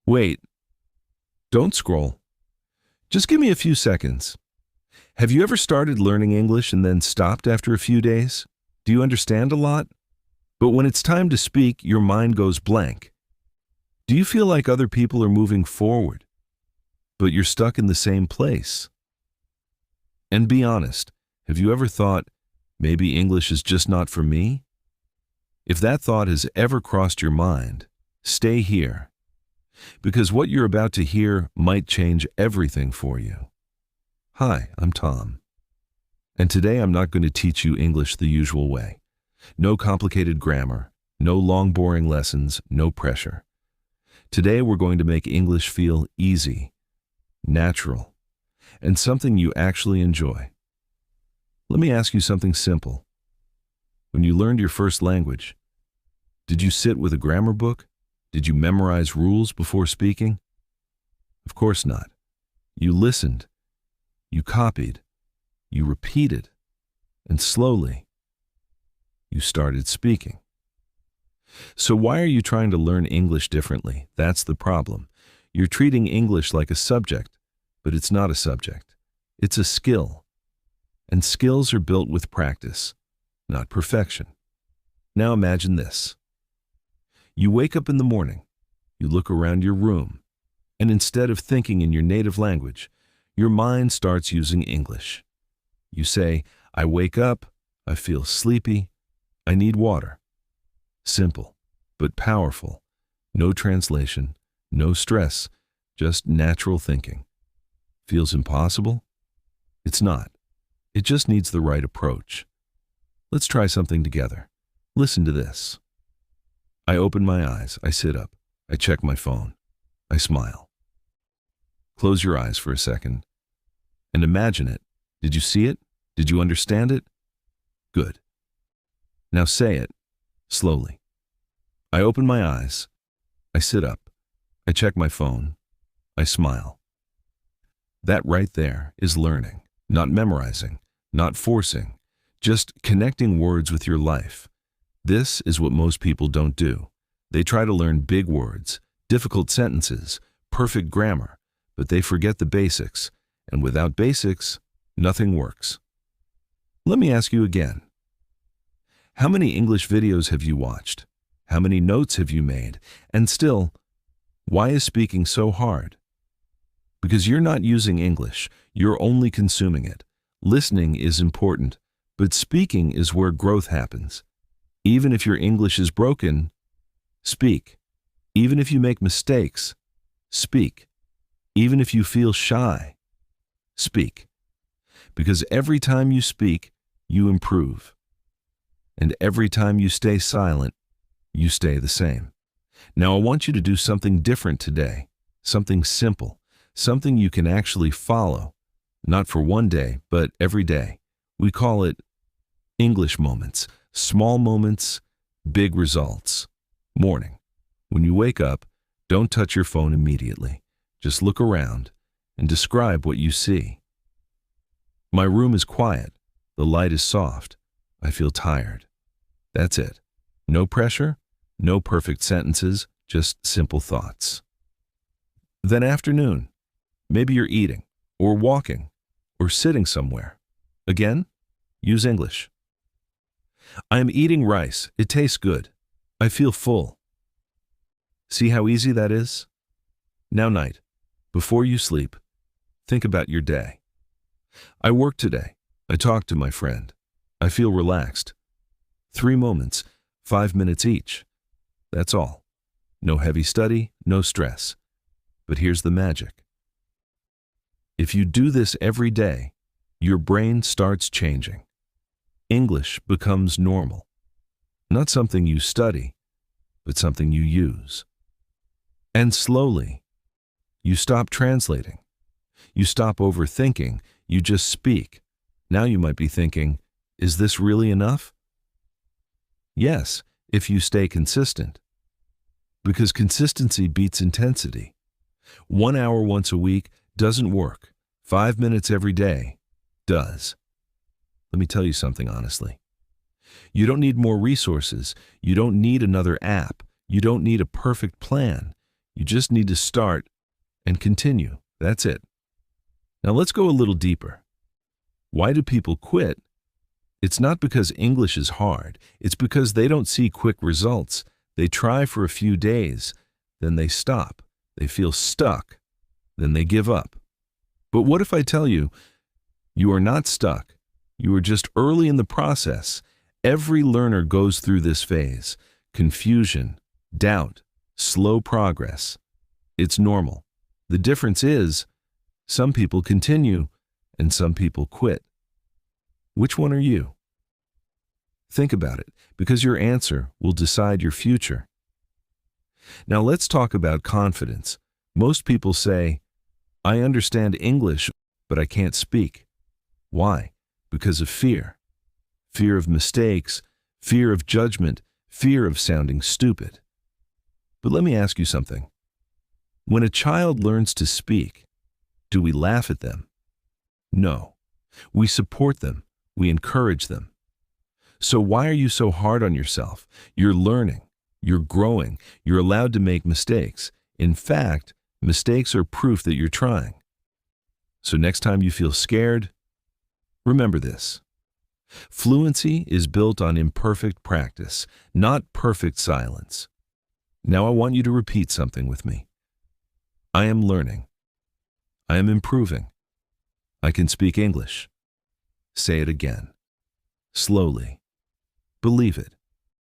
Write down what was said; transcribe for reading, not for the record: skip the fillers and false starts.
Wait, don't scroll. Just give me a few seconds. Have you ever started learning English and then stopped after a few days? Do you understand a lot? But when it's time to speak, your mind goes blank. Do you feel like other people are moving forward, but you're stuck in the same place? And be honest, have you ever thought, maybe English is just not for me? If that thought has ever crossed your mind, stay here, because what you're about to hear might change everything for you. Hi, I'm Tom, and today I'm not going to teach you English the usual way. No complicated grammar, no long boring lessons, no pressure. Today we're going to make English feel easy, natural, and something you actually enjoy. Let me ask you something simple. When you learned your first language, did you sit with a grammar book? Did you memorize rules before speaking? Of course not. You listened, you copied, you repeated, and slowly, you started speaking. So why are you trying to learn English differently? That's the problem. You're treating English like a subject, but it's not a subject. It's a skill. And skills are built with practice, not perfection. Now imagine this. You wake up in the morning, you look around your room, and instead of thinking in your native language, your mind starts using English. You say, I wake up, I feel sleepy, I need water. Simple, but powerful. No translation, no stress, just natural thinking. Feels impossible? It's not. It just needs the right approach. Let's try something together. Listen to this. I open my eyes, I sit up, I check my phone, I smile. Close your eyes for a second and imagine it. Did you see it? Did you understand it? Good. Now say it, slowly. I open my eyes, I sit up, I check my phone, I smile. That right there is learning, not memorizing, not forcing, just connecting words with your life. This is what most people don't do. They try to learn big words, difficult sentences, perfect grammar, but they forget the basics, and without basics, nothing works. Let me ask you again. How many English videos have you watched? How many notes have you made? And still, why is speaking so hard? Because you're not using English, you're only consuming it. Listening is important, but speaking is where growth happens. Even if your English is broken, speak. Even if you make mistakes, speak. Even if you feel shy, speak. Because every time you speak, you improve. And every time you stay silent, you stay the same. Now I want you to do something different today, something simple, something you can actually follow, not for one day, but every day. We call it English moments. Small moments, big results. Morning. When you wake up, don't touch your phone immediately. Just look around and describe what you see. My room is quiet. The light is soft. I feel tired. That's it. No pressure, no perfect sentences, just simple thoughts. Then afternoon. Maybe you're eating, or walking, or sitting somewhere. Again, use English. I am eating rice. It tastes good. I feel full. See how easy that is? Now night, before you sleep, think about your day. I worked today. I talked to my friend. I feel relaxed. 3 moments, 5 minutes each. That's all. No heavy study, no stress. But here's the magic. If you do this every day, your brain starts changing. English becomes normal. Not something you study, but something you use. And slowly, you stop translating. You stop overthinking. You just speak. Now you might be thinking, is this really enough? Yes, if you stay consistent. Because consistency beats intensity. 1 hour once a week doesn't work. 5 minutes every day does. Let me tell you something honestly. You don't need more resources. You don't need another app. You don't need a perfect plan. You just need to start and continue. That's it. Now let's go a little deeper. Why do people quit? It's not because English is hard. It's because they don't see quick results. They try for a few days, then they stop. They feel stuck, then they give up. But what if I tell you, you are not stuck. You are just early in the process. Every learner goes through this phase. Confusion, doubt, slow progress. It's normal. The difference is, some people continue and some people quit. Which one are you? Think about it, because your answer will decide your future. Now let's talk about confidence. Most people say, I understand English, but I can't speak. Why? Because of fear. Fear of mistakes, fear of judgment, fear of sounding stupid. But let me ask you something. When a child learns to speak, do we laugh at them? No. We support them. We encourage them. So why are you so hard on yourself? You're learning. You're growing. You're allowed to make mistakes. In fact, mistakes are proof that you're trying. So next time you feel scared, remember this. Fluency is built on imperfect practice, not perfect silence. Now I want you to repeat something with me. I am learning. I am improving. I can speak English. Say it again. Slowly. Believe it.